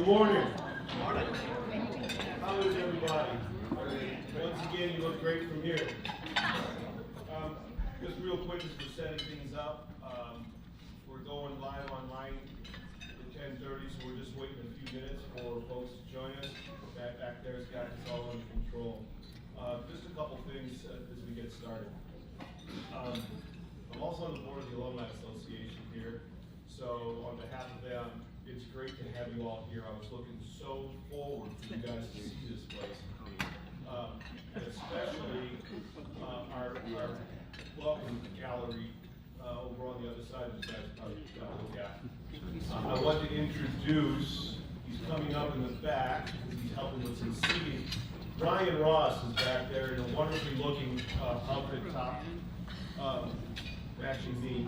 Good morning. How is everybody? Once again, you look great from here. Just real quick as we're setting things up, we're going live online at 10:30, so we're just waiting a few minutes for folks to join us. Back there's got this all under control. Just a couple things as we get started. I'm also on the board of the Alumni Association here, so on behalf of them, it's great to have you all here. I was looking so forward for you guys to see this place. And especially our welcome gallery over on the other side, you guys probably look at. I want to introduce, he's coming up in the back, because he's helping with some seating. Ryan Ross is back there in a wonderfully looking outfit top, matching me.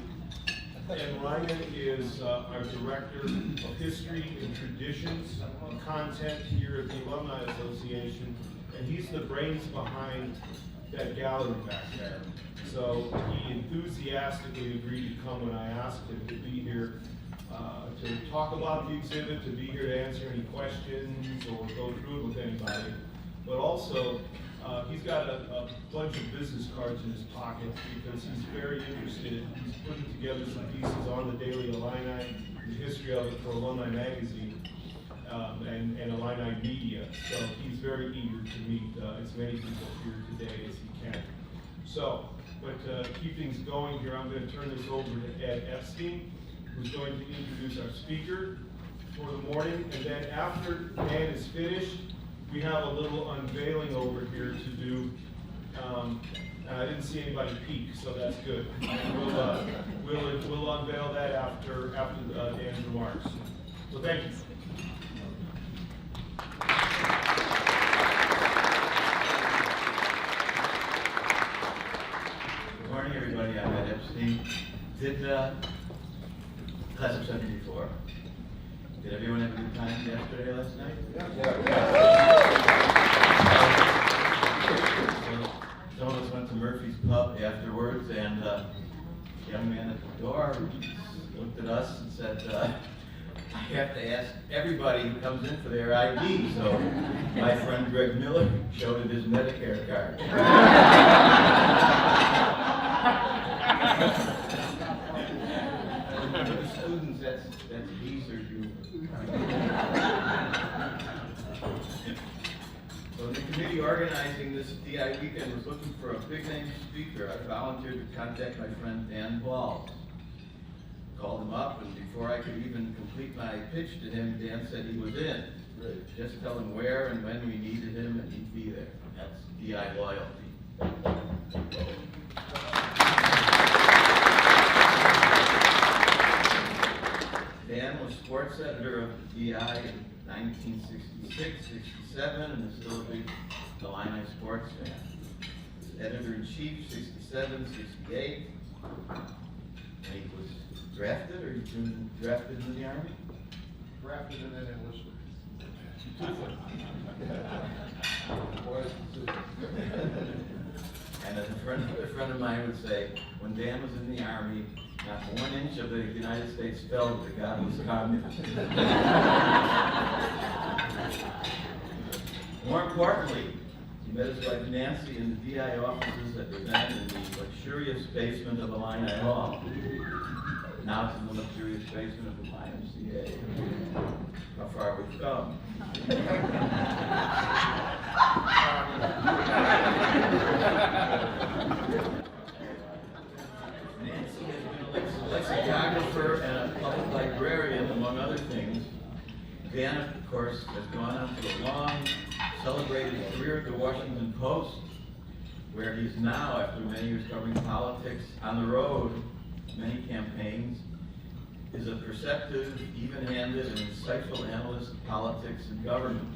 And Ryan is our Director of History and Traditions and Content here at the Alumni Association, and he's the brains behind that gallery back there. So he enthusiastically agreed to come when I asked him to be here to talk about the exhibit, to be here to answer any questions or go through it with anybody. But also, he's got a bunch of business cards in his pocket because he's very interested. He's putting together some pieces on the Daily Illini, the history of it for Alumni Magazine and Illini Media. So he's very eager to meet as many people here today as he can. So, but to keep things going here, I'm going to turn this over to Ed Epstein, who's going to introduce our speaker for the morning. And then after Dan is finished, we have a little unveiling over here to do. And I didn't see anybody peek, so that's good. And we'll unveil that after Dan's remarks. So thank you. Good morning, everybody. I'm Ed Epstein. Did class of 74. Did everyone have a good time yesterday, last night? So, some of us went to Murphy's Pub afterwards, and the young man at the door looked at us and said, I have to ask everybody who comes in for their ID. So my friend Greg Miller showed him his Medicare card. For the students, that's B's or U. So the committee organizing this DI weekend was looking for a big name speaker. I volunteered to contact my friend Dan Balz. Called him up, and before I could even complete my pitch to him, Dan said he was in. Right. Just tell him where and when we needed him, and he'd be there. That's DI loyalty. Dan was sports editor of the DI in 1966, 67, and is still a big Illini sports fan. Editor-in-chief, 67, 68. And he was drafted, or he's been drafted into the Army? Drafted and then enlisted. And as a friend of mine would say, when Dan was in the Army, not 1 inch of the United States fell to the God was communist. More importantly, he met his wife Nancy in the DI offices that were then in the luxurious basement of Illini Hall. Now it's in the luxurious basement of the YMCA. How far we've come. Nancy has been a lexicographer and a public librarian, among other things. Dan, of course, has gone on to a long, celebrated career at the Washington Post, where he's now, after many years covering politics on the road, many campaigns, is a perceptive, even-handed, and insightful analyst of politics and government.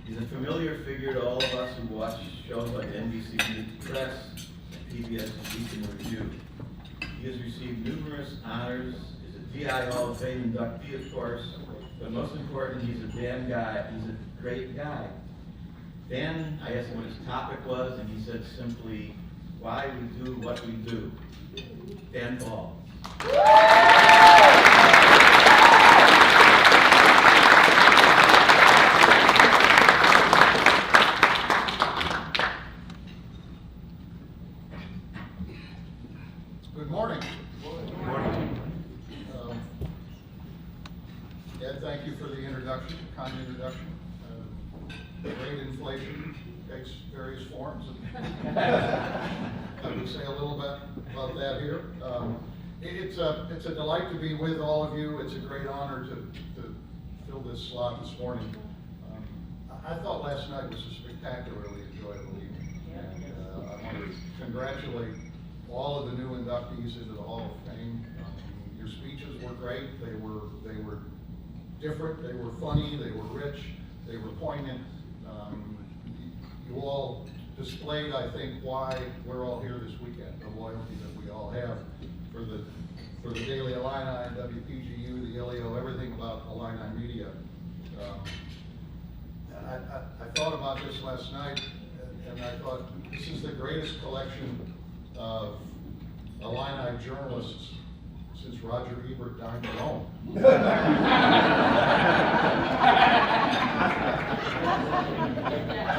He's a familiar figure to all of us who watch shows like NBC News Press and PBS Week in Review. He has received numerous honors, is a DI Hall of Fame inductee, of course, but most important, he's a damn guy. He's a great guy. Dan, I asked him what his topic was, and he said simply, why we do what we do. Dan Balz. Great inflation takes various forms. I would say a little bit about that here. It's a delight to be with all of you. It's a great honor to fill this slot this morning. I thought last night was a spectacularly enjoyable evening. And I want to congratulate all of the new inductees into the Hall of Fame. Your speeches were great. They were different. They were funny. They were rich. They were poignant. You all displayed, I think, why we're all here this weekend. The loyalty that we all have for the Daily Illini, WPGU, the ILIO, everything about Illini media. I thought about this last night, and I thought this is the greatest collection of Illini journalists since Roger Ebert dined alone.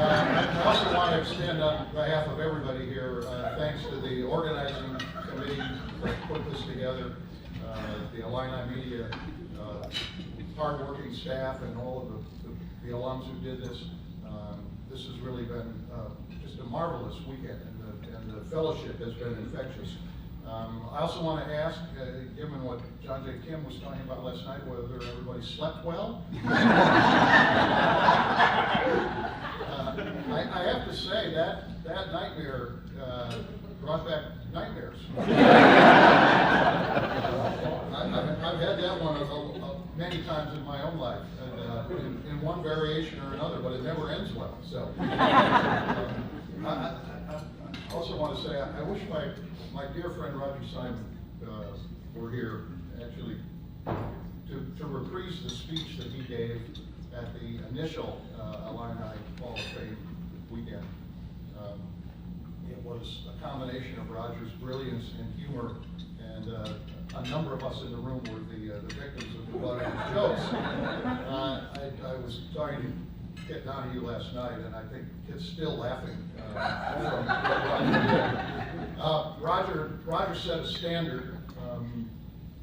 I also want to extend on behalf of everybody here, thanks to the organizing committee that put this together, the Illini media, hardworking staff, and all of the alums who did this. This has really been just a marvelous weekend, and the fellowship has been infectious. I also want to ask, given what John J. Kim was talking about last night, whether everybody slept well. I have to say that nightmare brought back nightmares. I've had that one many times in my own life, and, in one variation or another, but it never ends well. So, I also want to say I wish my dear friend Roger Simon were here, actually, to reprise the speech that he gave at the initial Illini Hall of Fame weekend. It was a combination of Roger's brilliance and humor, and a number of us in the room were the victims of the butt of his jokes. I was talking to Kit Donahue last night, and I think Kit's still laughing from what Roger set a standard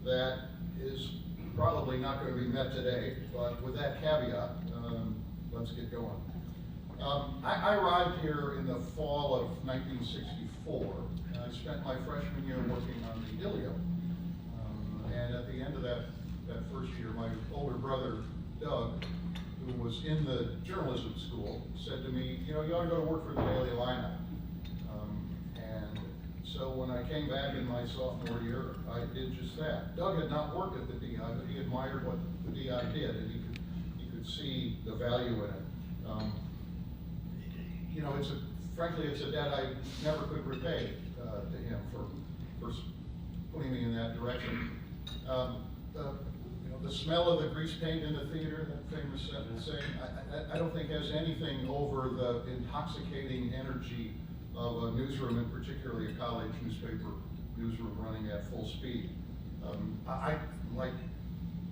that is probably not going to be met today, but with that caveat, let's get going. I arrived here in the fall of 1964, and I spent my freshman year working on the ILIO. And at the end of that first year, my older brother, Doug, who was in the journalism school, said to me, you ought to go to work for the Daily Illini. And so when I came back in my sophomore year, I did just that. Doug had not worked at the DI, but he admired what the DI did, and he could see the value in it. Frankly, it's a debt I never could repay to him for putting me in that direction. The smell of the grease paint in the theater, that famous saying, I don't think has anything over the intoxicating energy of a newsroom, and particularly a college newspaper newsroom running at full speed. I, like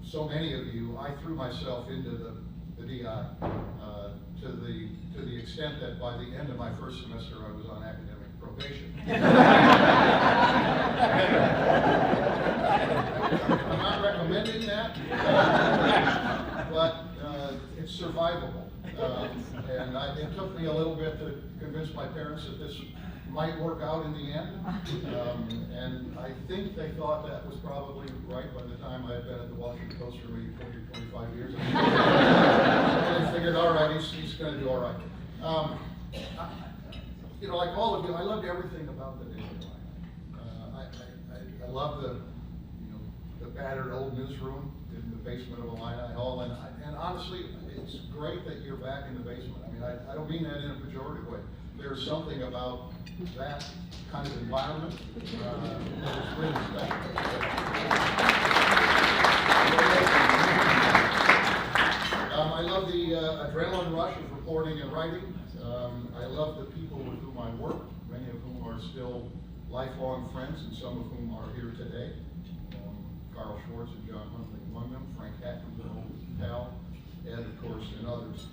so many of you, I threw myself into the DI to the extent that by the end of my first semester I was on academic probation. I'm not recommending that, but it's survivable. And it took me a little bit to convince my parents that this might work out in the end. And I think they thought that was probably right by the time I had been at the Washington Post for maybe 20 or 25 years. And they figured, all right, he's going to do all right. Like all of you, I loved everything about the Daily Illini. I love the battered old newsroom in the basement of Illini Hall, and honestly, it's great that you're back in the basement. I mean, I don't mean that in a pejorative way. There's something about that kind of environment that is really special. I love the adrenaline rush of reporting and writing. I love the people with whom I work, many of whom are still lifelong friends, and some of whom are here today. Carl Schwartz and John Huntley among them, Frank Hackman's an old pal, Ed, of course, and others.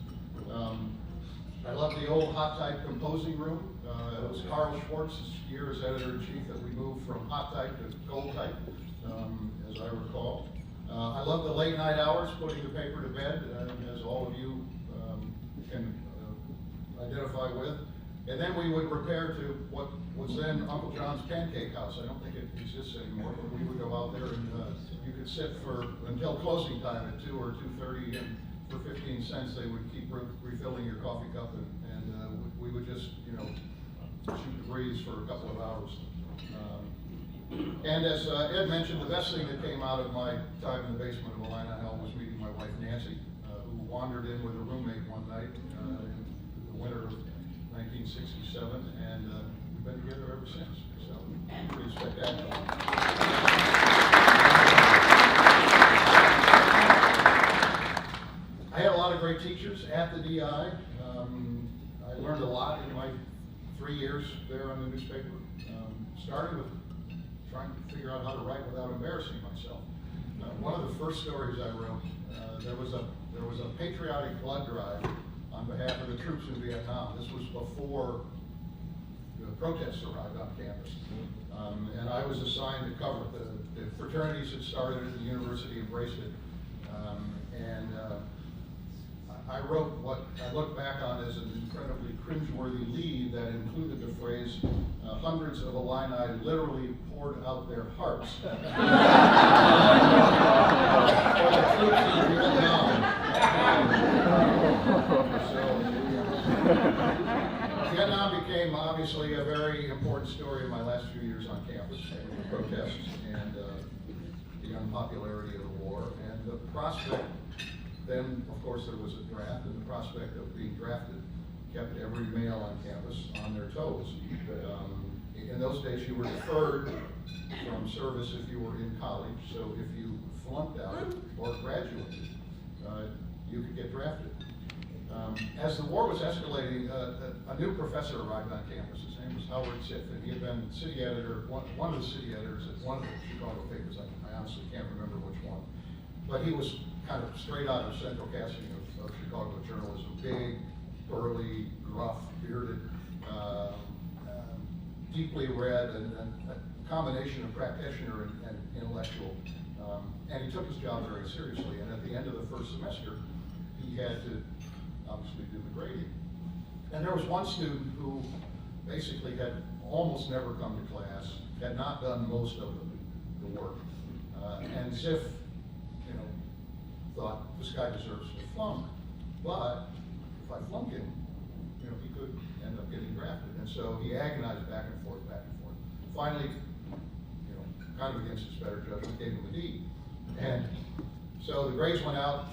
I love the old hot type composing room. It was Carl Schwartz's year as editor-in-chief that we moved from hot type to gold type, as I recall. I love the late night hours, putting the paper to bed, as all of you can Wi-Fi with, and then we would repair to what was then Uncle John's Pancake House. I don't think it exists anymore, but we would go out there and you could sit until closing time at 2 or 2:30, and for 15 cents they would keep refilling your coffee cup, and we would just, you know, shoot the breeze for a couple of hours. And as Ed mentioned, the best thing that came out of my time in the basement of Illini Hall was meeting my wife Nancy, who wandered in with a roommate one night in the winter of 1967, and we've been together ever since. So, pretty spectacular. I had a lot of great teachers at the DI. I learned a lot in my 3 years there on the newspaper, starting with trying to figure out how to write without embarrassing myself. One of the first stories I wrote, there was a patriotic blood drive on behalf of the troops in Vietnam. This was before the protests arrived on campus. And I was assigned to cover it. The fraternities had started it, the university embraced it. I wrote what I look back on as an incredibly cringeworthy lead that included the phrase, hundreds of Illini literally poured out their hearts for the troops in Vietnam. So, Vietnam became obviously a very important story in my last few years on campus, with the protests and the unpopularity of the war, and the prospect. Then, of course, there was a draft, and the prospect of being drafted kept every male on campus on their toes. In those days, you were deferred from service if you were in college, so if you flunked out or graduated, you could get drafted. As the war was escalating, a new professor arrived on campus. His name was Howard Ziff, and he had been city editor, one of the city editors at one of the Chicago papers. I honestly can't remember which one. But he was kind of straight out of central casting of Chicago journalism. Big, burly, gruff, bearded, deeply read, and a combination of practitioner and intellectual. And he took his job very seriously. And at the end of the first semester, he had to obviously do the grading. And there was one student who basically had almost never come to class, had not done most of the work. And Ziff, thought this guy deserves to flunk, but if I flunk him, he could end up getting drafted. And so he agonized back and forth. Finally, kind of against his better judgment, gave him a D. And so the grades went out.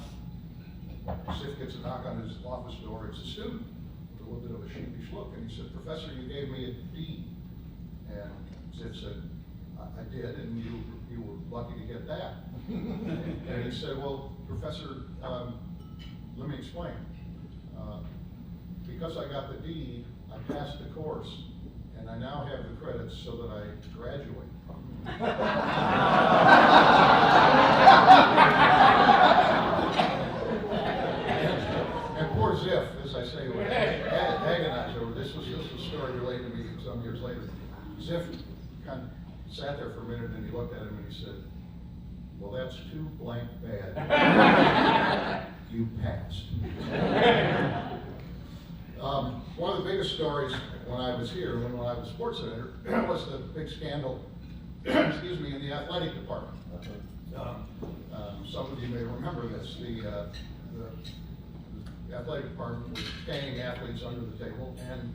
Ziff gets a knock on his office door. It's a student with a little bit of a sheepish look, and he said, "Professor, you gave me a D." And Ziff said, I did, and you were lucky to get that. And he said, "Well, Professor, let me explain. Because I got the D, I passed the course, and I now have the credits so that I graduate." and poor Ziff, as I say, agonized over this. Was a story related to me some years later. Ziff kind of sat there for a minute, and he looked at him and he said, "Well, that's too blank bad. You passed." One of the biggest stories when I was here, when I was sports editor, was the big scandal, excuse me, in the athletic department. Some of you may remember this. The athletic department was paying athletes under the table, and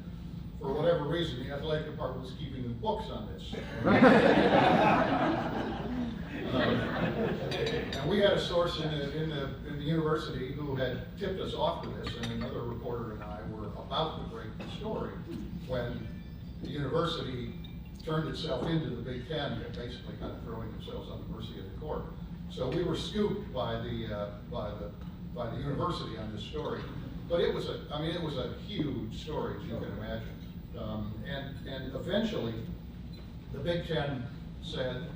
for whatever reason, the athletic department was keeping the books on this. And we had a source in the university who had tipped us off to this, and another reporter and I were about to break the story when the university turned itself into the Big Ten, basically kind of throwing themselves on the mercy of the court. So we were scooped by the university on this story. But it was a huge story, as you can imagine. And eventually, the Big Ten said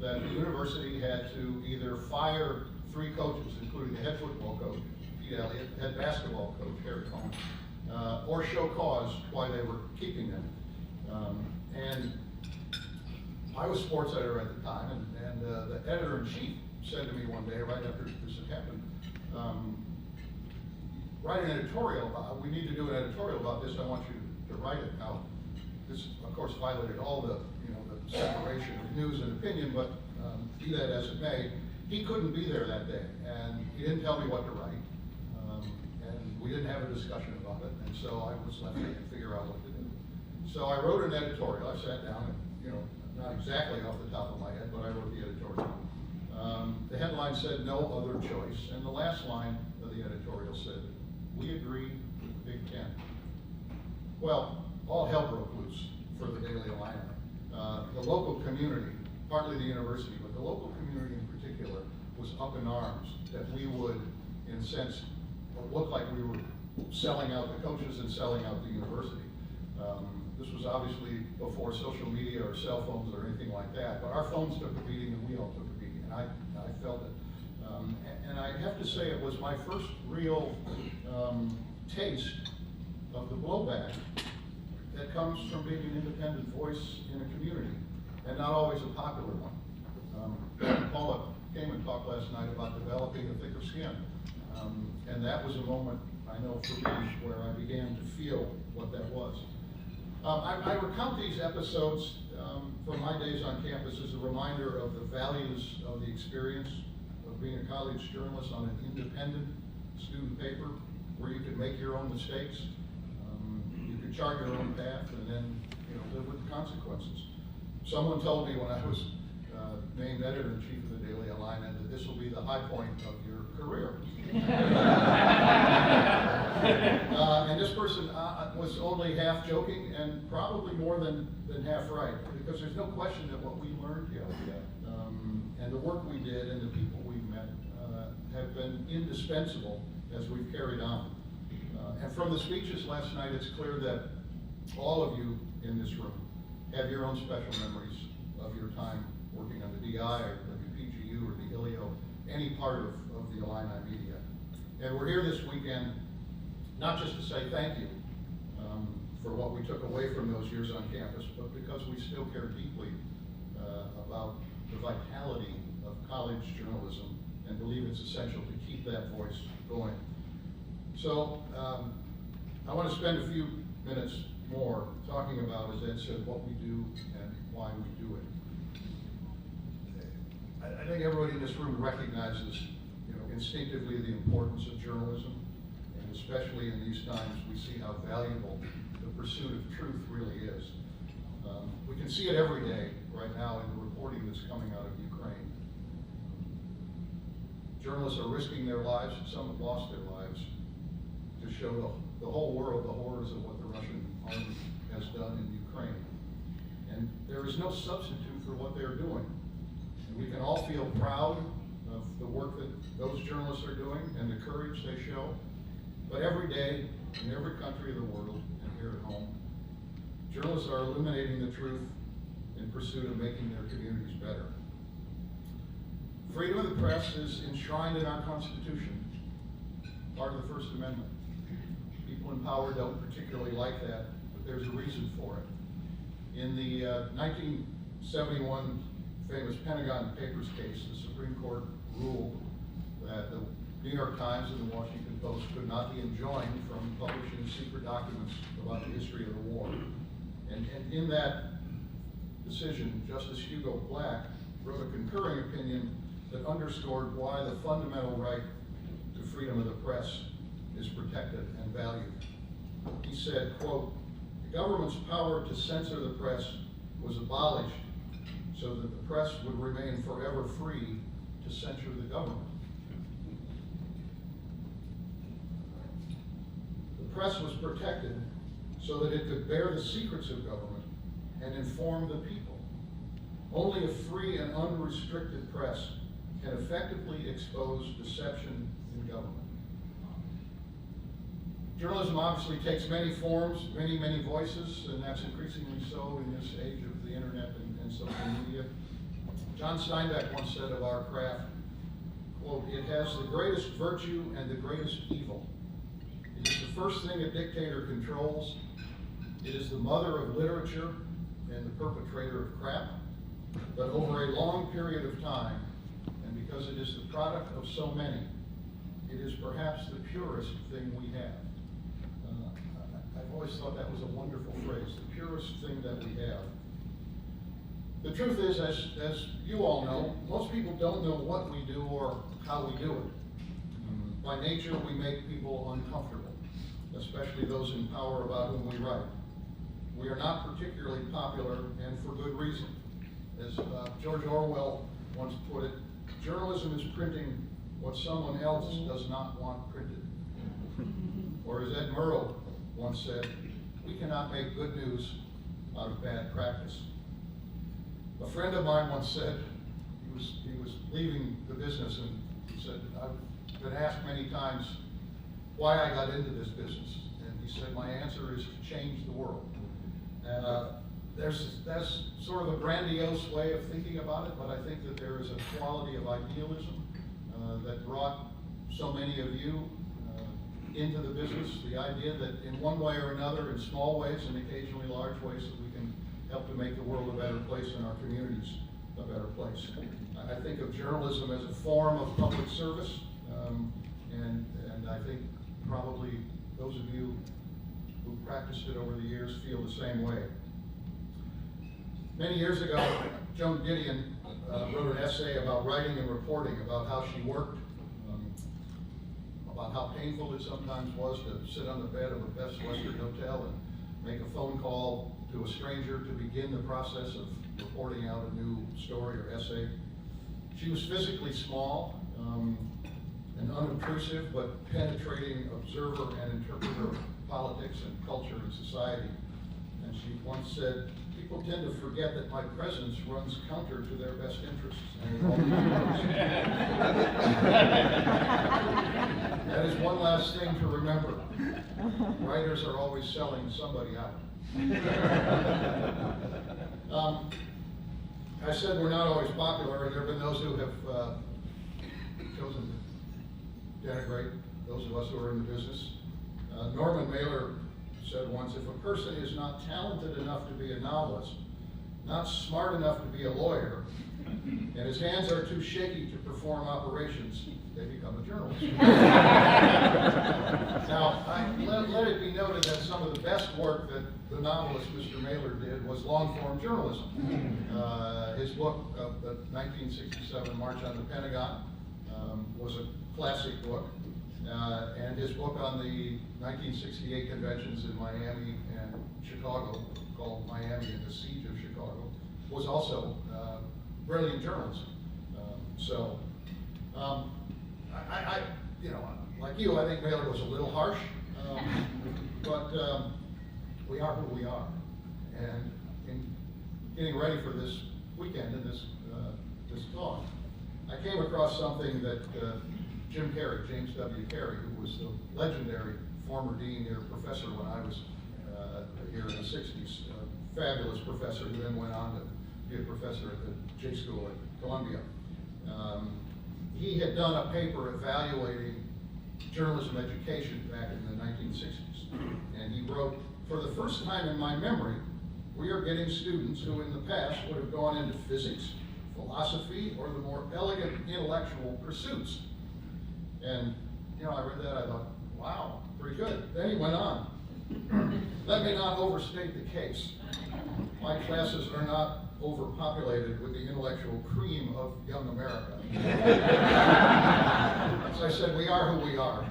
that the university had to either fire 3 coaches, including the head football coach, Pete Elliott, head basketball coach, Harry Cohen, or show cause why they were keeping them. And I was sports editor at the time, and the editor-in-chief said to me one day, right after this had happened, write an editorial about, we need to do an editorial about this, I want you to write it. Now, this, of course, violated all the, the separation of news and opinion, but be that as it may, he couldn't be there that day, and he didn't tell me what to write, and we didn't have a discussion about it, and so I was left to figure out what to do. So I wrote an editorial. I sat down and, not exactly off the top of my head, but I wrote the editorial. The headline said, "No other choice," and the last line of the editorial said, "We agree with the Big Ten." Well, all hell broke loose for the Daily Illini. The local community, partly the university, but the local community in particular, was up in arms that we would, in a sense, look like we were selling out the coaches and selling out the university. This was obviously before social media or cell phones or anything like that, but our phones took a beating and we all took a beating, and I felt it. And I have to say it was my first real taste of the blowback that comes from being an independent voice in a community, and not always a popular one. Paula came and talked last night about developing a thicker skin, and that was a moment, I know for me, where I began to feel what that was. I recount these episodes from my days on campus as a reminder of the values of the experience of being a college journalist on an independent student paper, where you could make your own mistakes, you could chart your own path, and then live with the consequences. Someone told me when I was named editor-in-chief of the Daily Illini that this will be the high point of your career. And this person was only half joking and probably more than half right, because there's no question that what we learned here and the work we did and the people we met have been indispensable as we've carried on. And from the speeches last night, it's clear that all of you in this room have your own special memories of your time working on the DI or WPGU or the ILIO, any part of the Illini media. And we're here this weekend not just to say thank you for what we took away from those years on campus, but because we still care deeply about the vitality of college journalism and believe it's essential to keep that voice going. So I want to spend a few minutes more talking about, as Ed said, what we do and why we do it. I think everybody in this room recognizes, instinctively the importance of journalism, and especially in these times, we see how valuable the pursuit of truth really is. We can see it every day right now in the reporting that's coming out of Ukraine. Journalists are risking their lives, and some have lost their lives, to show the whole world the horrors of what the Russian army has done in Ukraine. And there is no substitute for what they're doing. And we can all feel proud of the work that those journalists are doing and the courage they show. But every day, in every country of the world, and here at home, journalists are illuminating the truth in pursuit of making their communities better. Freedom of the press is enshrined in our Constitution, part of the First Amendment. People in power don't particularly like that, but there's a reason for it. In the 1971 famous Pentagon Papers case, the Supreme Court ruled that the New York Times and the Washington Post could not be enjoined from publishing secret documents about the history of the war. And in that decision, Justice Hugo Black wrote a concurring opinion that underscored why the fundamental right to freedom of the press is protected and valued. He said, quote, "The government's power to censor the press was abolished so that the press would remain forever free to censure the government." The press was protected so that it could bear the secrets of government and inform the people. Only a free and unrestricted press can effectively expose deception in government. Journalism obviously takes many forms, many voices, and that's increasingly so in this age of the internet and social media. John Steinbeck once said of our craft, quote, "It has the greatest virtue and the greatest evil. It is the first thing a dictator controls. It is the mother of literature and the perpetrator of crap. But over a long period of time, and because it is the product of so many, it is perhaps the purest thing we have." I've always always thought that was a wonderful phrase, the purest thing that we have. The truth is, as you all know, most people don't know what we do or how we do it. By nature, we make people uncomfortable, especially those in power about whom we write. We are not particularly popular, and for good reason. As George Orwell once put it, journalism is printing what someone else does not want printed. Or as Ed Murrow once said, we cannot make good news out of bad practice. A friend of mine once said, he was leaving the business, and he said, I've been asked many times why I got into this business. And he said, my answer is to change the world. That's sort of a grandiose way of thinking about it, but I think that there is a quality of idealism that brought so many of you into the business. The idea that in one way or another, in small ways and occasionally large ways, that we can help to make the world a better place and our communities a better place. I think of journalism as a form of public service, and I think probably those of you who practiced it over the years feel the same way. Many years ago, Joan Didion wrote an essay about writing and reporting, about how she worked, about how painful it sometimes was to sit on the bed of a Best Western hotel and make a phone call to a stranger to begin the process of reporting out a new story or essay. She was physically small, an unobtrusive but penetrating observer and interpreter of politics and culture and society. And she once said, people tend to forget that my presence runs counter to their best interests. That is one last thing to remember. Writers are always selling somebody out. I said we're not always popular, and there have been those who have chosen to denigrate those of us who are in the business. Norman Mailer said once, if a person is not talented enough to be a novelist, not smart enough to be a lawyer, and his hands are too shaky to perform operations, they become a journalist. Now, let it be noted that some of the best work that the novelist Mr. Mailer did was long-form journalism. His book, the 1967 March on the Pentagon, was a classic book. And his book on the 1968 conventions in Miami and Chicago, called Miami and the Siege of Chicago, was also brilliant journalism. I you know, like you, I think Mailer was a little harsh, but we are who we are. And in getting ready for this weekend and this talk, I came across something that Jim Carey, James W. Carey, who was the legendary former dean here, professor when I was here in the 60s, fabulous professor who then went on to be a professor at the J School at Columbia. He had done a paper evaluating journalism education back in the 1960s. And he wrote, for the first time in my memory, we are getting students who in the past would have gone into physics, philosophy, or the more elegant intellectual pursuits. And, you know, I read that, I thought, wow, pretty good. Then he went on. Let me not overstate the case. My classes are not overpopulated with the intellectual cream of young America. As I said, we are who we are.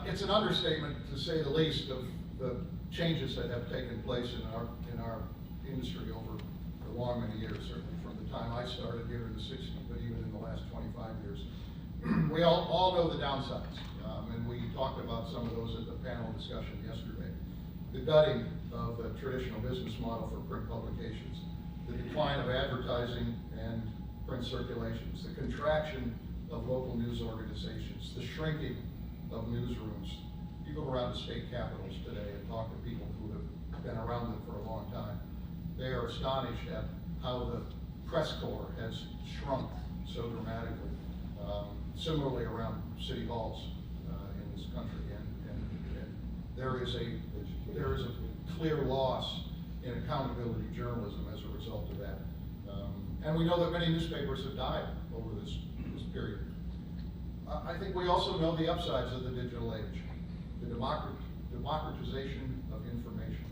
It's an understatement, to say the least, of the changes that have taken place in our industry over the long many years, certainly from the time I started here in the 60s, but even in the last 25 years. We all know the downsides, and we talked about some of those at the panel discussion yesterday. The gutting of the traditional business model for print publications, the decline of advertising and print circulations, the contraction of local news organizations, the shrinking of newsrooms. You go around to state capitals today and talk to people who have been around them for a long time. They are astonished at how the press corps has shrunk so dramatically. Similarly around city halls in this country, and there is a clear loss in accountability journalism as a result of that. And we know that many newspapers have died over this period. I think we also know the upsides of the digital age. The democratization of information,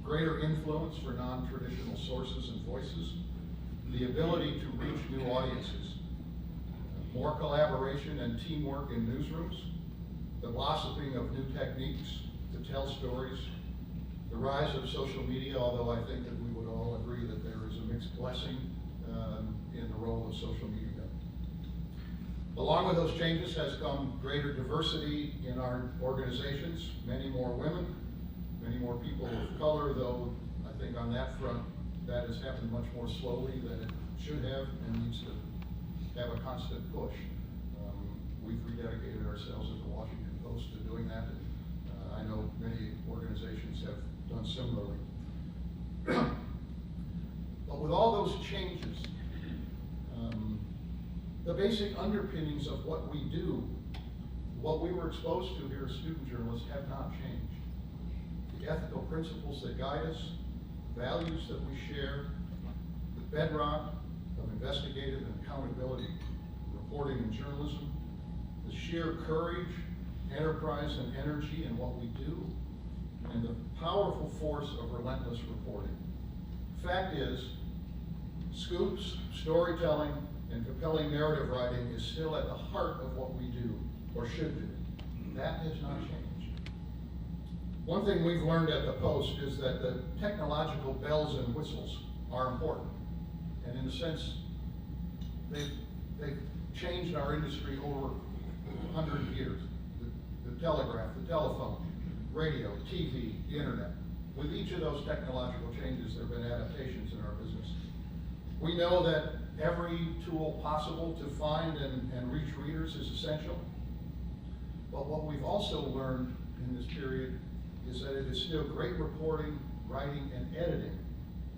greater influence for non-traditional sources and voices, the ability to reach new audiences, more collaboration and teamwork in newsrooms, the blossoming of new techniques to tell stories, the rise of social media, although I think that we would all agree that there is a mixed blessing in the role of social media. Along with those changes has come greater diversity in our organizations, many more women, many more people of color, though I think on that front that has happened much more slowly than it should have and needs to have a constant push. We've rededicated ourselves as the Washington Post to doing that, and I know many organizations have done similarly. But with all those changes, the basic underpinnings of what we do, what we were exposed to here as student journalists, have not changed. The ethical principles that guide us, values that we share, the bedrock of investigative and accountability, reporting and journalism, the sheer courage, enterprise, and energy in what we do, and the powerful force of relentless reporting. Fact is, scoops, storytelling, and compelling narrative writing is still at the heart of what we do, or should do. That has not changed. One thing we've learned at the Post is that the technological bells and whistles are important. And in a sense, they've changed our industry over 100 years. The telegraph, the telephone, radio, TV, the internet. With each of those technological changes, there have been adaptations in our business. We know that every tool possible to find and reach readers is essential. But what we've also learned in this period is that it is still great reporting, writing, and editing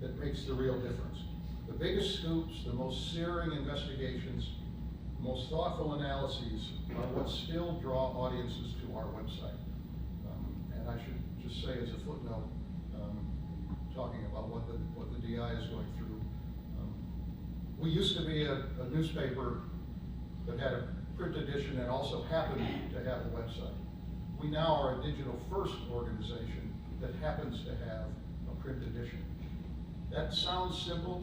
that makes the real difference. The biggest scoops, the most searing investigations, the most thoughtful analyses are what still draw audiences to our website. And I should just say as a footnote, talking about what the DI is going through, we used to be a newspaper that had a print edition and also happened to have a website. We now are a digital-first organization that happens to have a print edition. That sounds simple.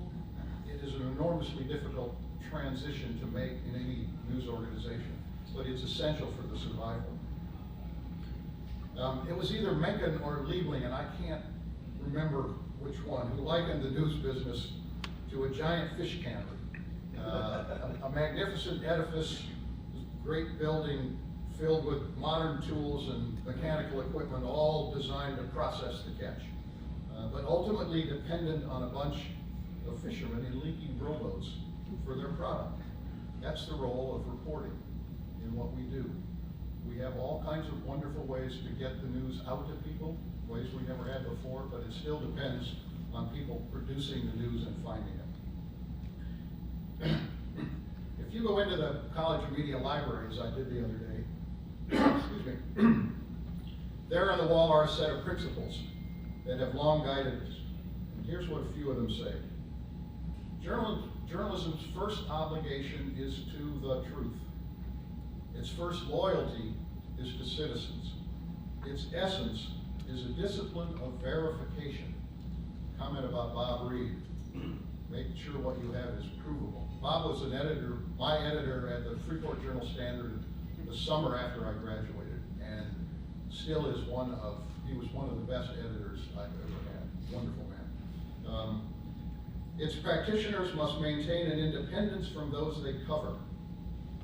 It is an enormously difficult transition to make in any news organization, but it's essential for the survival. It was either Mencken or Liebling, and I can't remember which one, who likened the news business to a giant fish cannery. A magnificent edifice, great building filled with modern tools and mechanical equipment, all designed to process the catch, but ultimately dependent on a bunch of fishermen in leaky rowboats for their product. That's the role of reporting in what we do. We have all kinds of wonderful ways to get the news out to people, ways we never had before, but it still depends on people producing the news and finding it. If you go into the college media library, as I did the other day, excuse me, there on the wall are a set of principles that have long guided us. And here's what a few of them say. Journalism's first obligation is to the truth. Its first loyalty is to citizens. Its essence is a discipline of verification. Comment about Bob Reed. Make sure what you have is provable. Bob was an editor, my editor at the Freeport Journal-Standard the summer after I graduated, and still is he was one of the best editors I've ever had. Wonderful man. Its practitioners must maintain an independence from those they cover.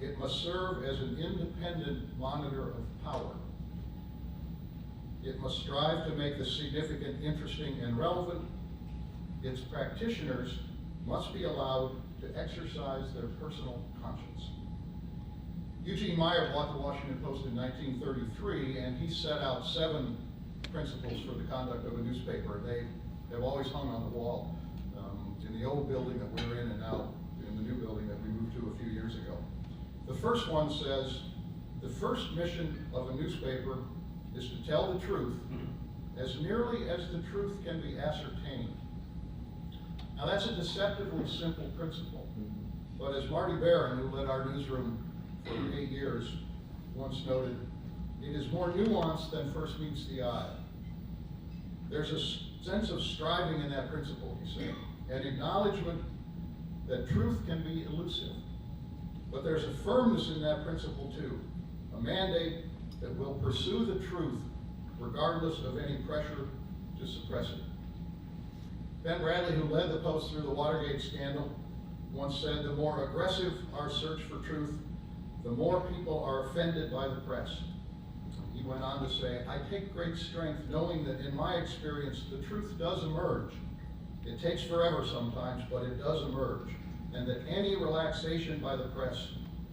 It must serve as an independent monitor of power. It must strive to make the significant interesting and relevant. Its practitioners must be allowed to exercise their personal conscience. Eugene Meyer bought the Washington Post in 1933, and he set out 7 principles for the conduct of a newspaper. They have always hung on the wall in the old building that we're in and now in the new building that we moved to a few years ago. The first one says, the first mission of a newspaper is to tell the truth as nearly as the truth can be ascertained. Now that's a deceptively simple principle, but as Marty Barron, who led our newsroom for 8 years, once noted, It is more nuanced than first meets the eye. There's a sense of striving in that principle, he said, an acknowledgement that truth can be elusive. But there's a firmness in that principle too, a mandate that will pursue the truth regardless of any pressure to suppress it. Ben Bradley, who led the Post through the Watergate scandal, once said, the more aggressive our search for truth, the more people are offended by the press. He went on to say, I take great strength knowing that in my experience, the truth does emerge. It takes forever sometimes, but it does emerge. And that any relaxation by the press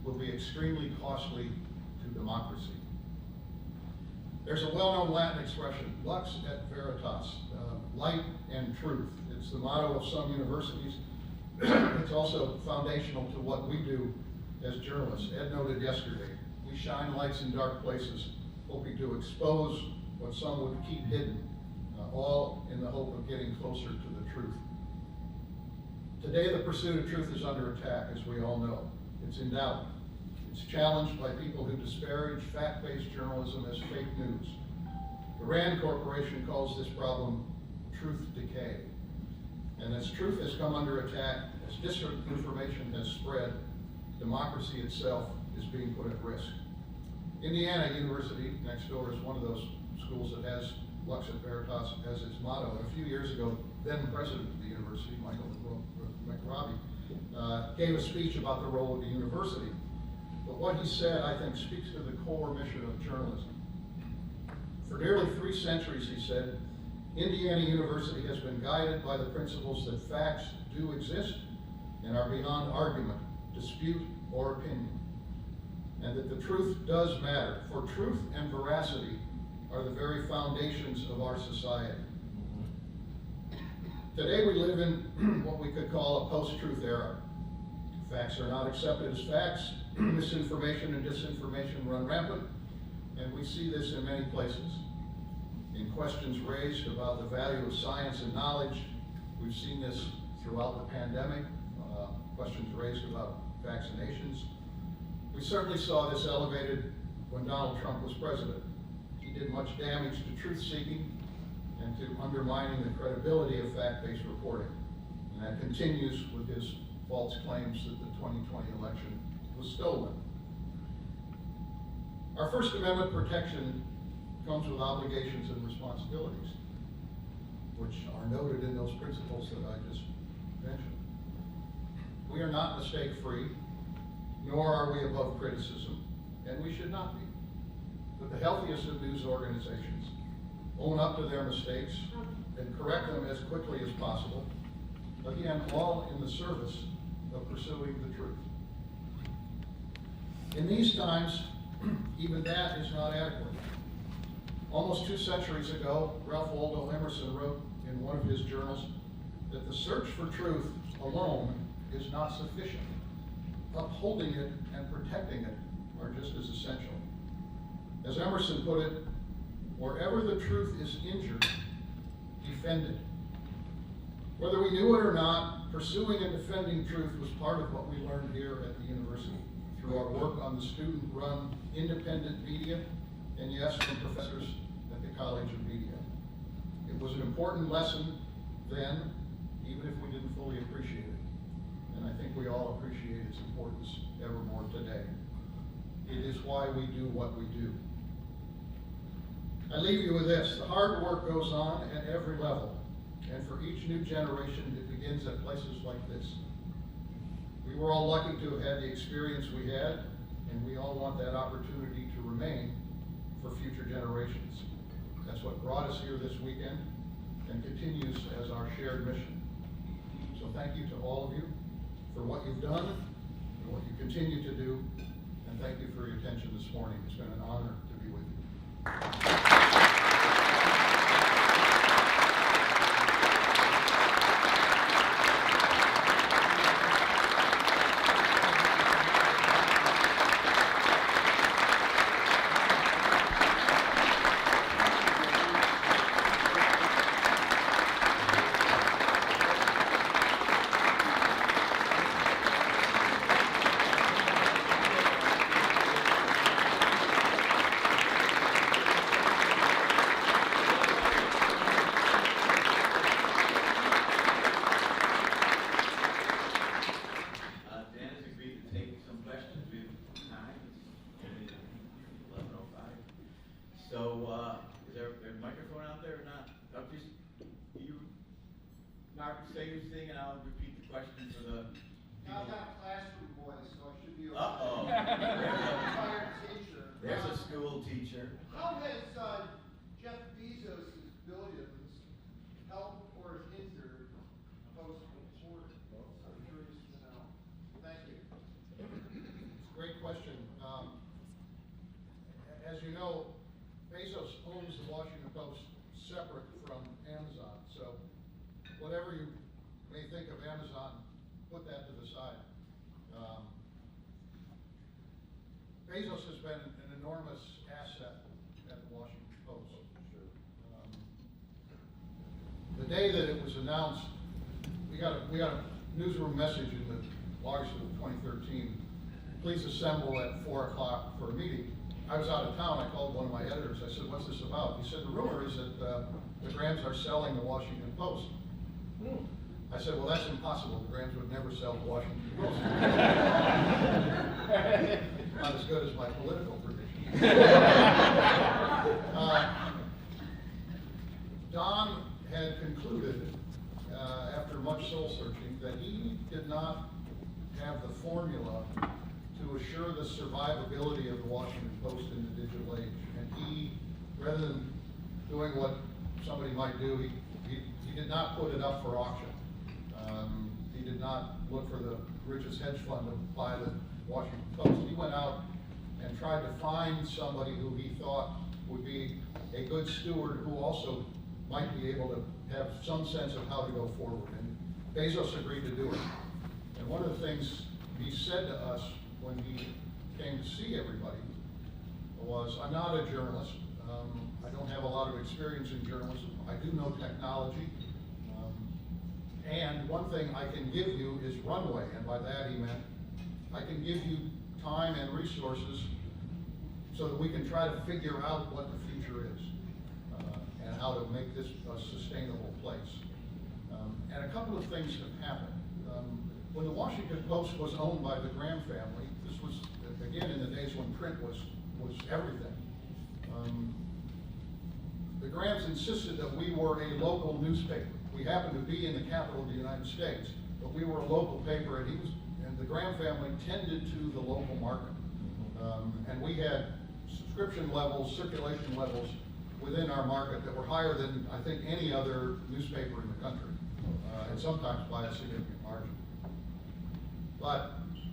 will be extremely costly to democracy. There's a well-known Latin expression, lux et veritas, light and truth. It's the motto of some universities. It's also foundational to what we do as journalists. Ed noted yesterday, we shine lights in dark places, hoping to expose what some would keep hidden, all in the hope of getting closer to the truth. Today, the pursuit of truth is under attack, as we all know. It's in doubt. It's challenged by people who disparage fact-based journalism as fake news. The Rand Corporation calls this problem truth decay. And as truth has come under attack, as disinformation has spread, democracy itself is being put at risk. Indiana University, next door, is one of those schools that has Lux et Veritas as its motto. And a few years ago, then president of the university, Michael McRobbie, gave a speech about the role of the university. But what he said, I think, speaks to the core mission of journalism. For nearly 3 centuries, he said, Indiana University has been guided by the principles that facts do exist and are beyond argument, dispute, or opinion, and that the truth does matter, for truth and veracity are the very foundations of our society. Today we live in what we could call a post-truth era. Facts are not accepted as facts, misinformation and disinformation run rampant, and we see this in many places. In questions raised about the value of science and knowledge, we've seen this throughout the pandemic, questions raised about vaccinations. We certainly saw this elevated when Donald Trump was president. He did much damage to truth-seeking and to undermining the credibility of fact-based reporting. And that continues with his false claims that the 2020 election was stolen. Our First Amendment protection comes with obligations and responsibilities, which are noted in those principles that I just mentioned. We are not mistake-free, nor are we above criticism, and we should not be. But the healthiest of news organizations own up to their mistakes and correct them as quickly as possible, again, all in the service of pursuing the truth. In these times, even that is not adequate. Almost 2 centuries ago, Ralph Waldo Emerson wrote in one of his journals that the search for truth alone is not sufficient. Upholding it and protecting it are just as essential. As Emerson put it, wherever the truth is injured, defend it. Whether we knew it or not, pursuing and defending truth was part of what we learned here at the university through our work on the student-run independent media, and yes, from professors at the College of Media. It was an important lesson then, even if we didn't fully appreciate it. And I think we all appreciate its importance ever more today. It is why we do what we do. I leave you with this. The hard work goes on at every level. And for each new generation, it begins at places like this. We were all lucky to have had the experience we had, and we all want that opportunity to remain for future generations. That's what brought us here this weekend and continues as our shared mission. So thank you to all of you for what you've done and what you continue to do, and thank you for your attention this morning. It's been an honor to be with you. So, is there a microphone out there or not? Just, you, Mark, say your thing and I'll repeat the question for the. Now I've got a classroom voice, so I should be okay. Uh-oh. Retired teacher. There's a school teacher. How has Jeff Bezos' billions helped or hindered post-report? I'm curious to know. Thank you. It's a great question. As you know, Bezos owns the Washington Post separate from Amazon. So whatever you may think of Amazon, put that to the side. Bezos has been an enormous asset at the Washington Post. The day that it was announced, we got a newsroom message in the August of 2013. Please assemble at 4 o'clock for a meeting. I was out of town. I called one of my editors. I said, "What's this about?" He said, "The rumor is that the Grahams are selling the Washington Post." I said, "Well, that's impossible. The Grahams would never sell the Washington Post." Not as good as my political prediction. Don had concluded, after much soul searching, that he did not have the formula to assure the survivability of the Washington Post in the digital age. And he, rather than doing what somebody might do, he did not put it up for auction. He did not look for the richest hedge fund to buy the Washington Post. He went out and tried to find somebody who he thought would be a good steward, who also might be able to have some sense of how to go forward. And Bezos agreed to do it. And one of the things he said to us when he came to see everybody was, "I'm not a journalist. I don't have a lot of experience in journalism. I do know technology. And one thing I can give you is runway." And by that he meant, I can give you time and resources so that we can try to figure out what the future is and how to make this a sustainable place. And a couple of things have happened. When the Washington Post was owned by the Graham family, this was, again, in the days when print was everything. The Grahams insisted that we were a local newspaper. We happened to be in the capital of the United States, but we were a local paper, and the Graham family tended to the local market. And we had subscription levels, circulation levels within our market that were higher than, I think, any other newspaper in the country, and sometimes by a significant margin. But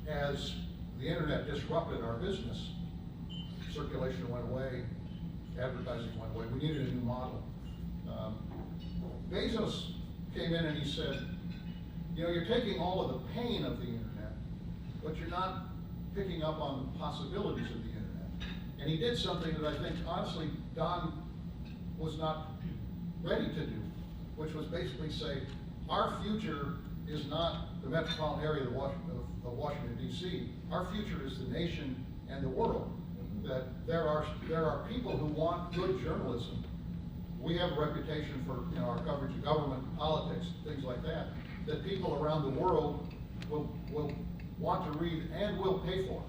as the internet disrupted our business, circulation went away, advertising went away. We needed a new model. Bezos came in and he said, "You know, you're taking all of the pain of the internet, but you're not picking up on the possibilities of the internet." And he did something that I think, honestly, Don was not ready to do, which was basically say, our future is not the metropolitan area of Washington, D.C. Our future is the nation and the world. That there are people who want good journalism. We have a reputation for, you know, our coverage of government, politics, things like that, that people around the world will want to read and will pay for.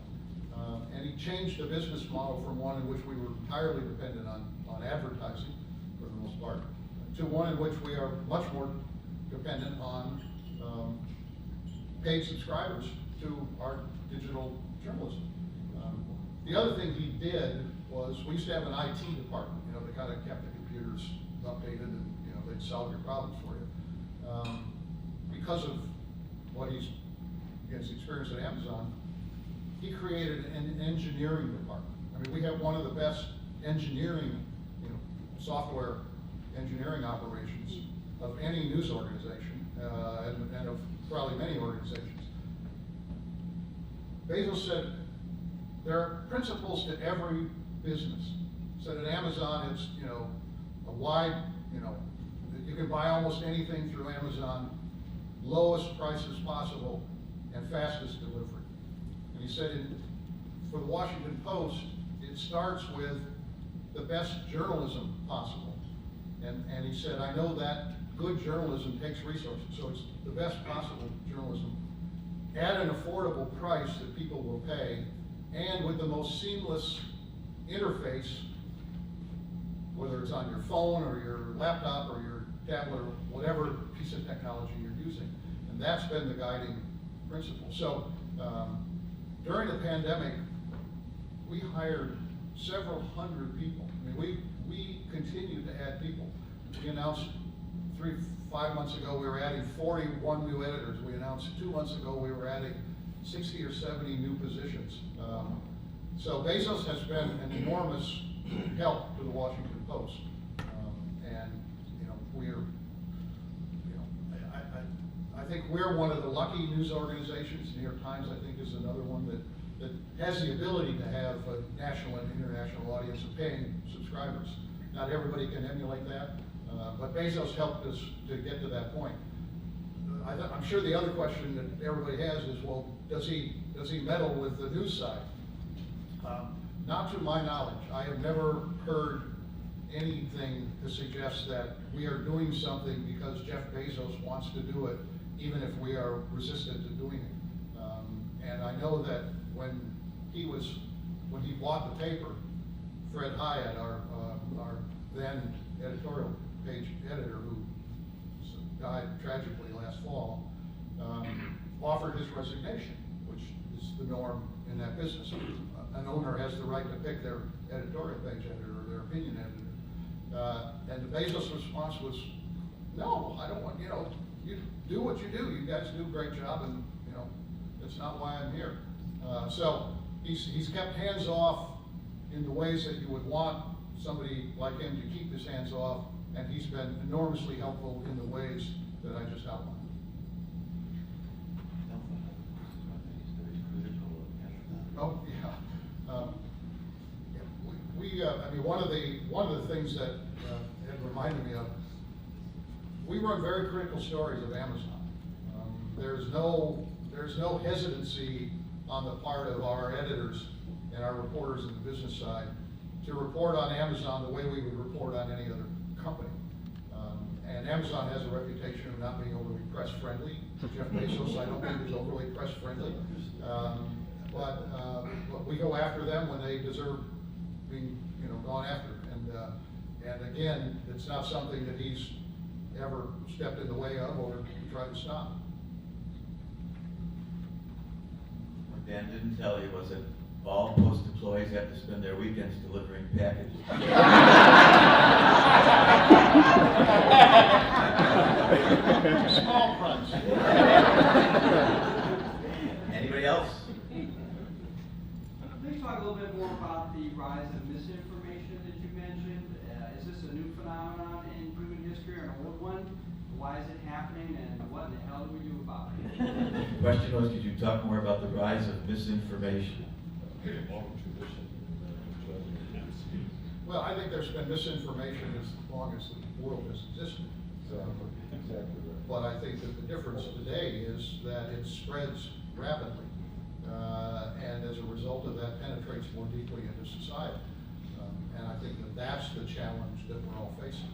And he changed the business model from one in which we were entirely dependent on advertising, for the most part, to one in which we are much more dependent on paid subscribers to our digital journalism. The other thing he did was, we used to have an IT department, you know, that kind of kept the computers updated and, you know, they'd solve your problems for you. Because of what his experience at Amazon, he created an engineering department. I mean, we have one of the best engineering, you know, software engineering operations of any news organization, and of probably many organizations. Bezos said, there are principles to every business. Said at Amazon, it's, you know, a wide, you know, you can buy almost anything through Amazon, lowest prices possible, and fastest delivery. And he said, for the Washington Post, it starts with the best journalism possible. And he said, I know that good journalism takes resources, so it's the best possible journalism at an affordable price that people will pay, and with the most seamless interface whether it's on your phone or your laptop or your tablet or whatever piece of technology you're using. And that's been the guiding principle. So during the pandemic, we hired several hundred people. I mean, we continued to add people. We announced 5 months ago we were adding 41 new editors. We announced 2 months ago we were adding 60 or 70 new positions. So Bezos has been an enormous help to the Washington Post. And I think we're one of the lucky news organizations. New York Times, I think, is another one that has the ability to have a national and international audience of paying subscribers. Not everybody can emulate that, but Bezos helped us to get to that point. I'm sure the other question that everybody has is, well, does he meddle with the news side? Not to my knowledge. I have never heard anything to suggest that we are doing something because Jeff Bezos wants to do it, even if we are resistant to doing it. And I know that when he bought the paper, Fred Hyatt, our then editorial page editor, who died tragically last fall, offered his resignation, which is the norm in that business. An owner has the right to pick their editorial page editor or their opinion editor. And the Bezos response was, no, I don't want, you do what you do. You guys do a great job, and that's not why I'm here. So he's kept hands off in the ways that you would want somebody like him to keep his hands off, and he's been enormously helpful in the ways that I just outlined. Oh, yeah. I mean, one of the things that it reminded me of, we run very critical stories of Amazon. There's no hesitancy on the part of our editors and our reporters in the business side to report on Amazon the way we would report on any other company. And Amazon has a reputation of not being overly press friendly. Jeff Bezos, I don't think, is overly press friendly. But we go after them when they deserve being, gone after. And again, it's not something that he's ever stepped in the way of or tried to stop. What Dan didn't tell you was that all Post employees have to spend their weekends delivering packages. Small fronts. Anybody else? Please talk a little bit more about the rise of misinformation that you mentioned. Is this a new phenomenon in human history or an old one? Why is it happening, and what in the hell do we do about it? The question was, could you talk more about the rise of misinformation? Well, I think there's been misinformation as long as the world has existed. Exactly right. But I think that the difference today is that it spreads rapidly. And as a result of that, penetrates more deeply into society. And I think that that's the challenge that we're all facing.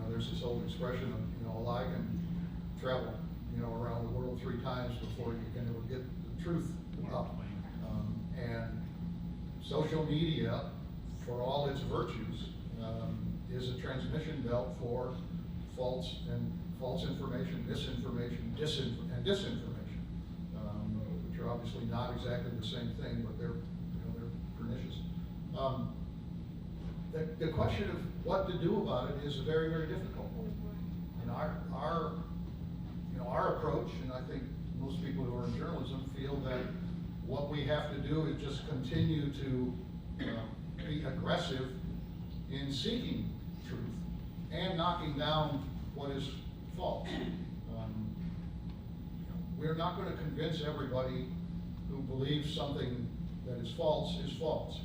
There's this old expression of, a lie can travel, around the world 3 times before you can ever get the truth up. And social media, for all its virtues, is a transmission belt for false information, misinformation, and disinformation, which are obviously not exactly the same thing, but they're pernicious. The question of what to do about it is a very, very difficult one. And our approach, and I think most people who are in journalism feel that what we have to do is just continue to be aggressive in seeking truth and knocking down what is false. We're not going to convince everybody who believes something that is false is false.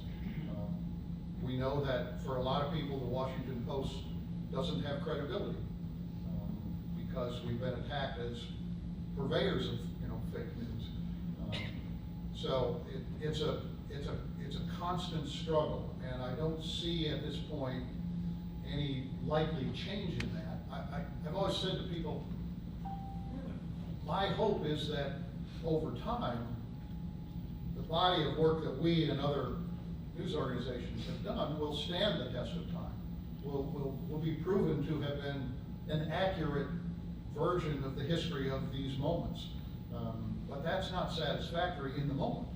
We know that for a lot of people, the Washington Post doesn't have credibility because we've been attacked as purveyors of fake news. So it's a constant struggle, and I don't see at this point any likely change in that. I've always said to people, my hope is that over time, the body of work that we and other news organizations have done will stand the test of time, will be proven to have been an accurate version of the history of these moments. But that's not satisfactory in the moment.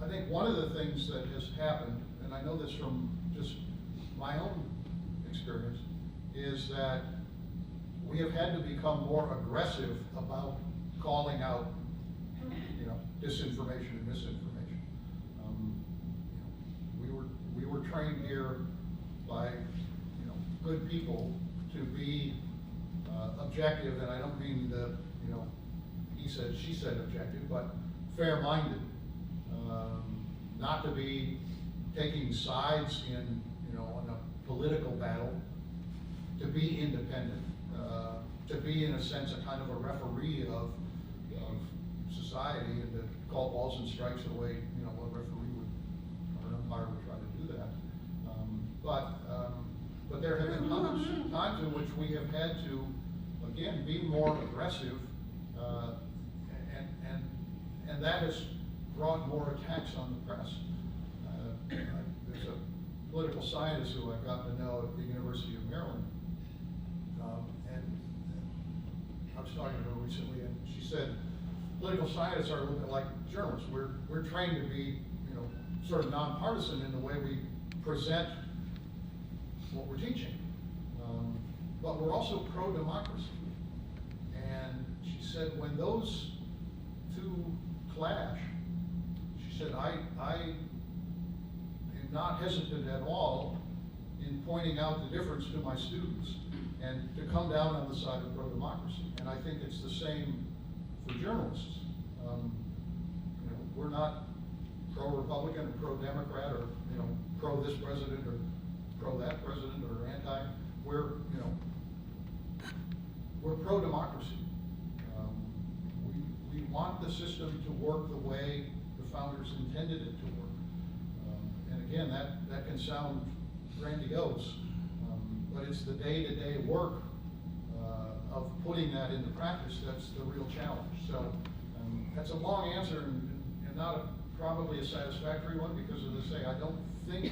I think one of the things that has happened, and I know this from just my own experience, is that we have had to become more aggressive about calling out, disinformation and misinformation. We were trained here by, good people to be objective, and I don't mean the, he said, she said objective, but fair-minded. Not to be taking sides in, in a political battle, to be independent, to be in a sense a kind of a referee of society, and to call balls and strikes the way, a referee would, or an umpire would try to do that. But there have been times in which we have had to, again, be more aggressive, and that has brought more attacks on the press. There's a political scientist who I got to know at the University of Maryland, and I was talking to her recently, and she said, political scientists are a little bit like journalists. We're trained to be, sort of nonpartisan in the way we present what we're teaching. But we're also pro-democracy. And she said, when those two clash, she said, I am not hesitant at all in pointing out the difference to my students and to come down on the side of pro-democracy. And I think it's the same for journalists. We're not pro-Republican or pro-Democrat or, pro this president or pro that president or anti. We're pro-democracy. We want the system to work the way the founders intended it to work. And again, that can sound grandiose, but it's the day-to-day work of putting that into practice that's the real challenge. So that's a long answer and not probably a satisfactory one, because as I say, I don't think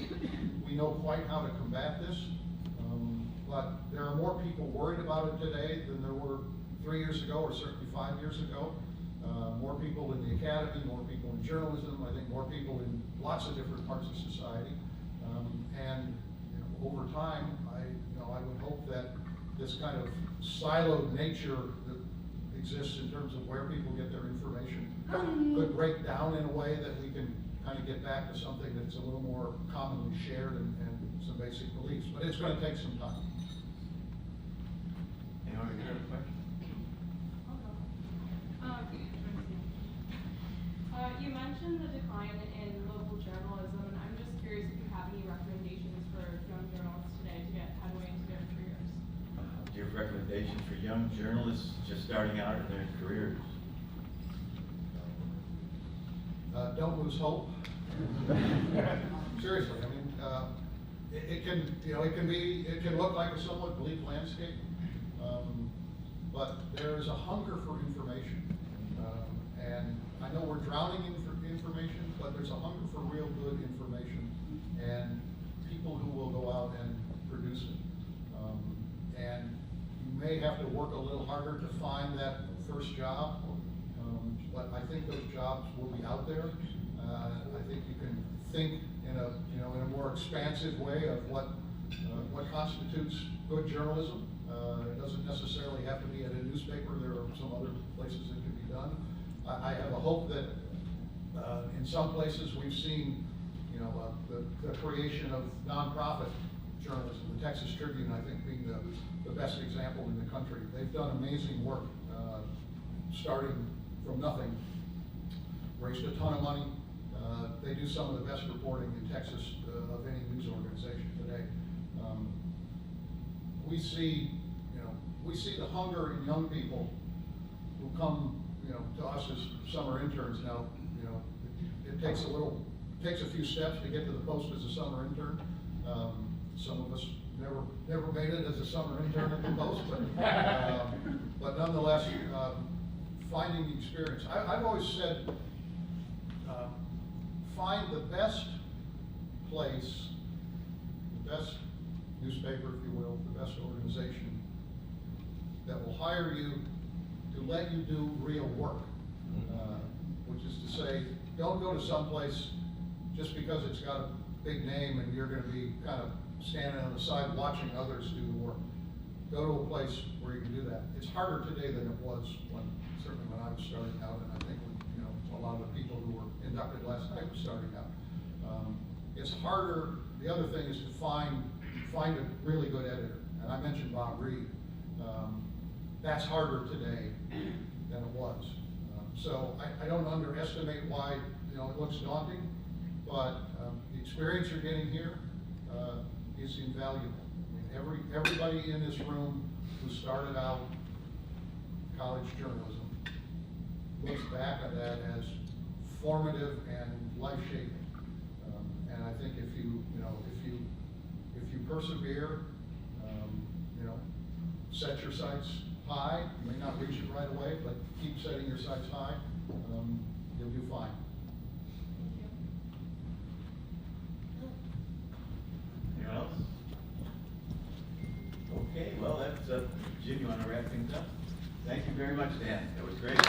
we know quite how to combat this. But there are more people worried about it today than there were 3 years ago, or certainly 5 years ago. More people in the academy, more people in journalism, I think more people in lots of different parts of society. And over time, I would hope that this kind of siloed nature that exists in terms of where people get their information could break down in a way that we can kind of get back to something that's a little more commonly shared and some basic beliefs. But it's going to take some time. Anyone have a question? You mentioned the decline in local journalism, and I'm just curious if you have any recommendations for young journalists today to get headway into their careers. Do you have recommendations for young journalists just starting out in their careers? Don't lose hope. Seriously, I mean, it can look like a somewhat bleak landscape, but there is a hunger for information, and I know we're drowning in information, but there's a hunger for real good information and people who will go out and produce it. And you may have to work a little harder to find that first job, but I think those jobs will be out there. I think you can think in a more expansive way of what constitutes good journalism. It doesn't necessarily have to be at a newspaper. There are some other places it can be done. I have a hope that in some places we've seen, the creation of nonprofit journalism. The Texas Tribune, I think, being the best example in the country. They've done amazing work, starting from nothing, raised a ton of money. They do some of the best reporting in Texas of any news organization today. We see the hunger in young people who come, to us as summer interns now. It takes a few steps to get to the post as a summer intern. Some of us never made it as a summer intern at the post, but nonetheless, finding the experience. I've always said, find the best place, the best newspaper, if you will, the best organization that will hire you to let you do real work. Which is to say, don't go to some place just because it's got a big name and you're gonna be kind of standing on the side watching others do the work. Go to a place where you can do that. It's harder today than it was certainly when I was starting out, and I think a lot of the people who were inducted last night were starting out. It's harder. The other thing is to find a really good editor, and I mentioned Bob Reed. That's harder today than it was. So I don't underestimate why it looks daunting, but the experience you're getting here is invaluable. I mean, everybody in this room who started out college journalism looks back at that as formative and life-shaping. And I think if you persevere, set your sights high. You may not reach it right away, but keep setting your sights high. You'll do fine. Anyone else? Okay, well, that's, Jim, you want to wrap things up? Thank you very much, Dan. That was great.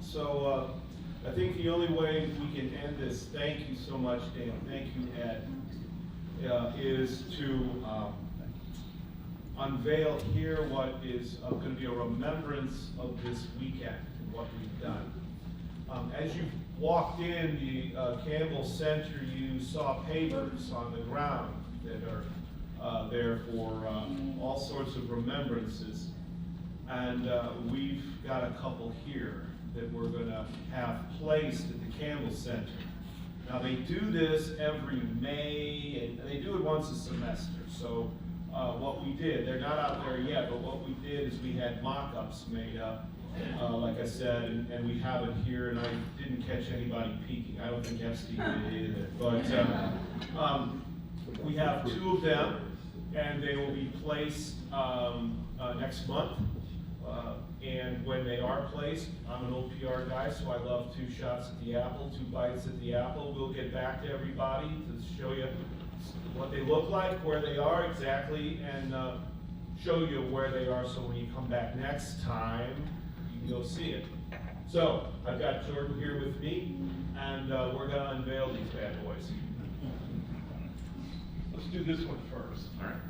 So I think the only way we can end this, thank you so much, Dan, thank you, Ed, is to unveil here what is going to be a remembrance of this weekend and what we've done. As you walked in the Campbell Center, you saw pavers on the ground that are there for all sorts of remembrances. And we've got a couple here that we're going to have placed at the Campbell Center. Now they do this every May, and they do it once a semester. So what we did, they're not out there yet, but what we did is we had mock-ups made up, like I said, and we have it here, and I didn't catch anybody peeking. I don't think Epstein did either. But we have two of them, and they will be placed next month. And when they are placed, I'm an old PR guy, so I love 2 shots at the apple, 2 bites at the apple. We'll get back to everybody to show you what they look like, where they are exactly, and show you where they are so when you come back next time, you can go see it. So, I've got Jordan here with me, and we're going to unveil these bad boys. Let's do this one first. All right.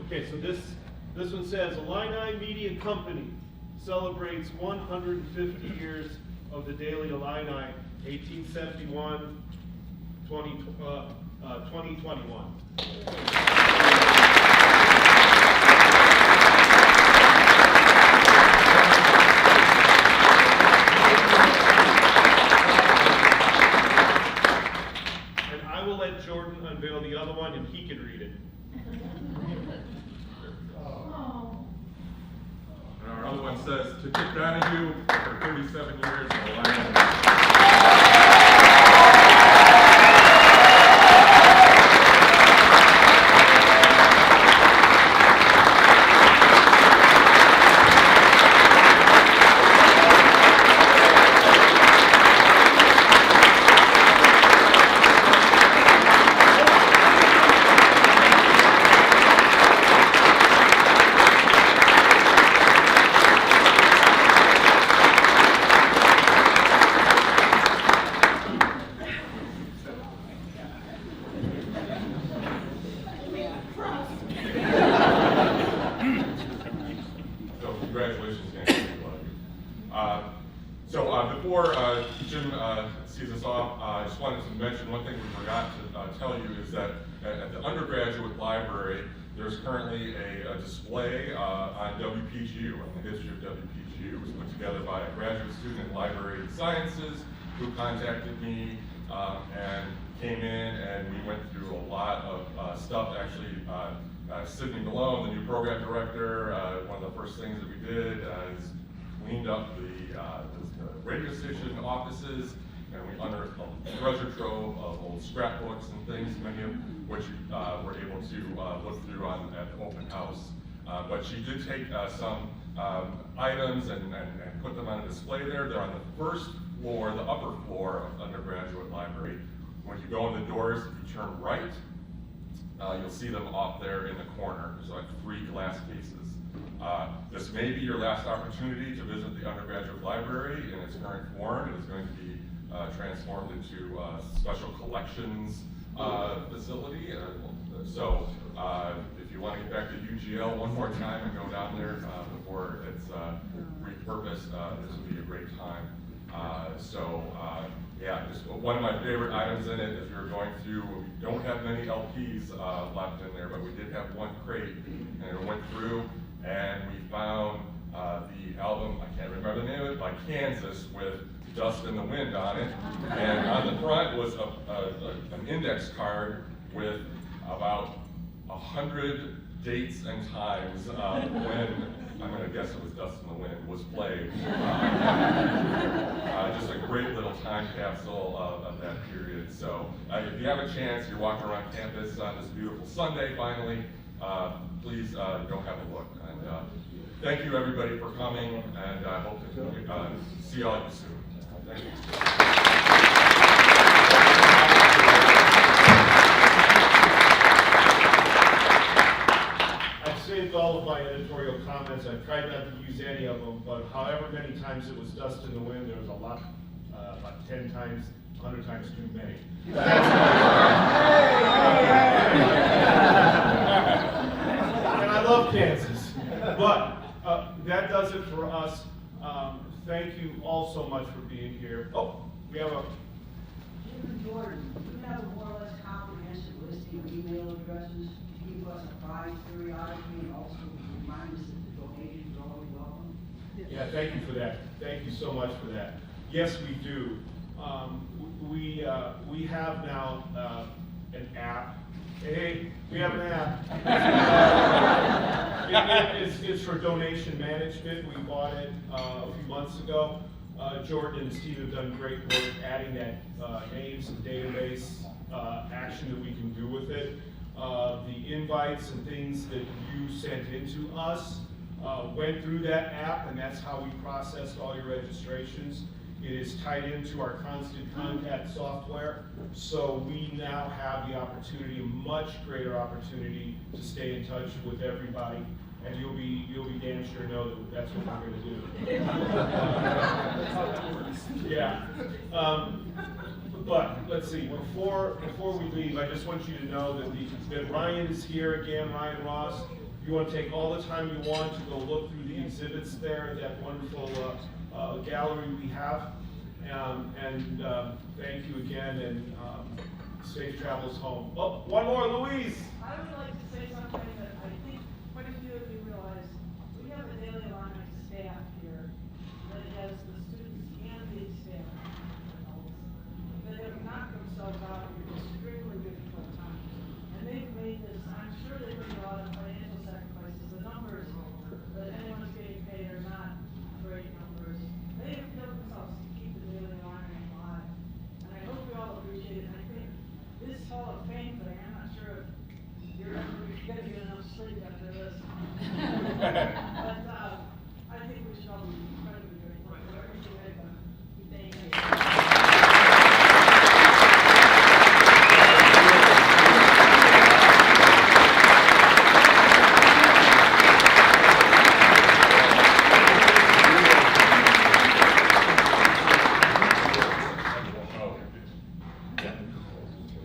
Okay, so this one says, Illini Media Company celebrates 150 years of the Daily Illini, 1871, 2021. And I will let Jordan unveil the other one, and he can read it. And our other one says, to Dick Donahue for 37 years in the line. Before Jim sees us off, I just wanted to mention one thing we forgot to tell you is that at the undergraduate library, there's currently a display on WPGU, on the history of WPGU. It was put together by a graduate student in library sciences who contacted me and came in, and we went through a lot of stuff. Actually, Sydney Malone, the new program director, one of the first things that we did is cleaned up the radio station offices, and we unearthed a treasure trove of old scrapbooks and things, many of which were able to look through at the open house. But she did take some items and put them on a display there. They're on the first floor, the upper floor of the undergraduate library. When you go in the doors, if you turn right, you'll see them off there in the corner. There's like 3 glass cases. This may be your last opportunity to visit the undergraduate library in its current form. It is going to be transformed into a special collections facility. So if you want to get back to UGL one more time and go down there before it's repurposed, this would be a great time. Yeah, just one of my favorite items in it, if you're going through, we don't have many LPs left in there, but we did have one crate, and we went through and we found the album, I can't remember the name of it, by Kansas, with Dust in the Wind on it. And on the front was an index card with about 100 dates and times when, I'm going to guess it was Dust in the Wind, was played. Just a great little time capsule of that period. So if you have a chance, you're walking around campus on this beautiful Sunday finally, please go have a look. And thank you everybody for coming, and I hope to see all of you soon. Thank you. I've saved all of my editorial comments. I've tried not to use any of them, but however many times it was Dust in the Wind, there was a lot, about 10 times, 100 times too many. And I love Kansas, but that does it for us. Thank you all so much for being here. Oh, we have a... Jim and Jordan, do you have a more or less comprehensive listing of email addresses to keep us apprised periodically, and also remind us that the donations are always welcome? Yeah, thank you for that. Thank you so much for that. Yes, we do. We have now an app. Hey, we have an app. It's for donation management. We bought it a few months ago. Jordan and Steve have done great work adding that names and database action that we can do with it. The invites and things that you sent into us went through that app, and that's how we processed all your registrations. It is tied into our constant contact software, so we now have the opportunity, a much greater opportunity, to stay in touch with everybody, and you'll be damn sure know that that's what we're going to do. Yeah. But let's see. Before we leave, I just want you to know that Ryan is here again, Ryan Ross. You want to take all the time you want to go look through the exhibits there, that wonderful gallery we have. Thank you again, and safe travels home. Oh, one more, Louise. I would like to say something that I think quite a few of you realize. We have a Daily Illini staff here that has the students and the staff that have knocked themselves out in extremely difficult times. And they've made this, I'm sure they've made a lot of financial sacrifices. The numbers that anyone's getting paid are not great numbers. They have killed themselves to keep the Daily Illini alive. And I hope we all appreciate it. And I think this Hall of Fame thing, I'm not sure if you're ever going to get enough sleep after this. But I think we should all be incredibly grateful for everything they've done. Thank you.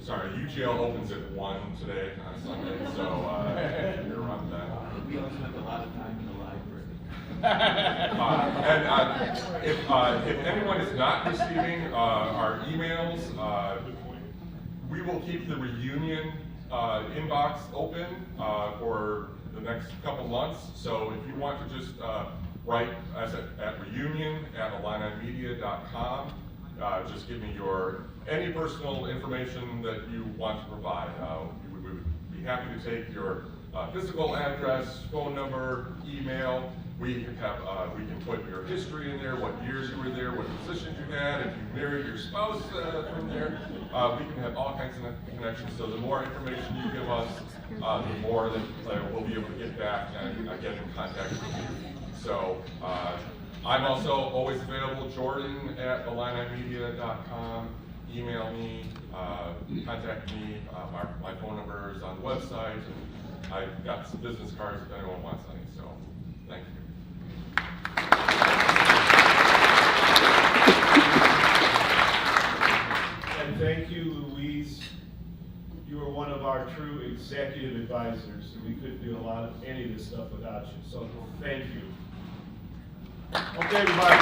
Sorry, UGL opens at 1 today on Sunday, so you're around that. We all spend a lot of time in the library. If anyone is not receiving our emails, we will keep the reunion inbox open for the next couple months. So if you want to just write us at reunion@illinimedia.com, just give me any personal information that you want to provide. We would be happy to take your physical address, phone number, email, we can put your history in there, what years you were there, what positions you had, if you married your spouse from there. We can have all kinds of connections. So the more information you give us, the more that we'll be able to get back and get in contact with you. So I'm also always available, Jordan at illinimedia.com. Email me, contact me. My phone number is on the website, and I've got some business cards if anyone wants any. So thank you. And thank you, Louise. You are one of our true executive advisors. We couldn't do any of this stuff without you. So thank you. Okay, everybody.